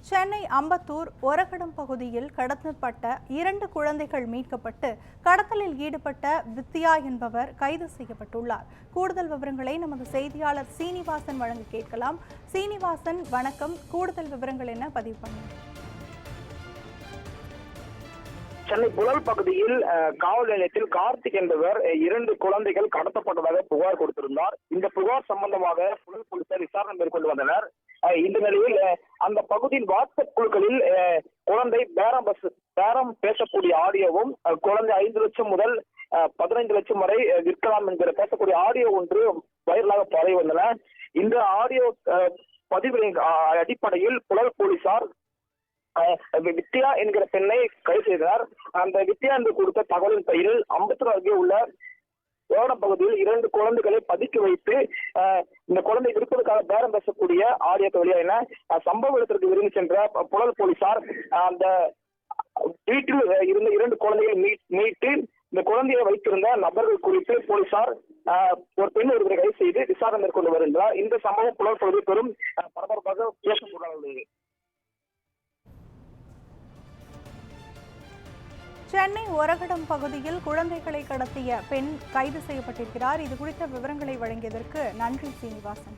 சென்னை அம்பத்தூர் ஒரகடம் பகுதியில் கடத்தப்பட்ட 2 குழந்தைகள் மீட்கப்பட்டு கடத்தலில் ஈடுபட்ட வித்யா என்பவர் கைது செய்யப்பட்டுள்ளார். கூடுதல் விவரங்களை நமது செய்தியாளர் சீனிவாசன் வழங்க கேட்கலாம். சீனிவாசன், வணக்கம். கூடுதல் விவரங்கள் என்ன பதிவு பண்ணுங்க? சென்னை புழல் பகுதியில் காவல் நிலையத்தில் கார்த்திக் என்பவர் 2 குழந்தைகள் கடத்தப்பட்டதாக புகார் கொடுத்திருந்தார். இந்த புகார் சம்பந்தமாக புழல் போலீசார் விசாரணை மேற்கொண்டு வந்தனர். இந்த நிலையில் அந்த பகுதியின் வாட்ஸ்அப் குழுக்களில் குழந்தை பேரம் பேசக்கூடிய ஆடியோவும், குழந்தை 5 லட்சம் முதல் 15 லட்சம் வரை விற்கலாம் என்கிற பேசக்கூடிய ஆடியோ ஒன்று வைரலாக பரவி வந்தன. இந்த ஆடியோ பதிவின் அடிப்படையில் புழல் போலீசார் வித்யா என்கிற பெண்ணை கைது செய்தனர். அந்த வித்யா என்று கொடுத்த தகவலின் பெயரில் அம்பத்தூர் அருகே உள்ள ஓரம் பகுதியில் 2 குழந்தைகளை பதுக்கி வைத்து இந்த குழந்தை விற்பதற்காக பேரம் பேசக்கூடிய ஆடியோக்கள் வெளியான சம்பவ இடத்திற்கு விரும்பி சென்ற புழல் போலீசார் அந்த வீட்டில் இருந்த 2 குழந்தைகளை மீட்டு இந்த குழந்தையை வைத்திருந்த நபர்கள் குறித்து போலீசார் ஒரு பெண் ஒருவரை கைது செய்து விசாரணை மேற்கொண்டு வருகின்றனர். இந்த சம்பவம் புழல் பகுதி பெரும் பரபரப்பாக பேசப்பட்டுள்ளது. சென்னை ஒரகடம் பகுதியில் குழந்தைகளை கடத்திய பெண் கைது செய்யப்பட்டிருக்கிறார். இது குறித்த விவரங்களை வழங்கியதற்கு நன்றி சீனிவாசன்.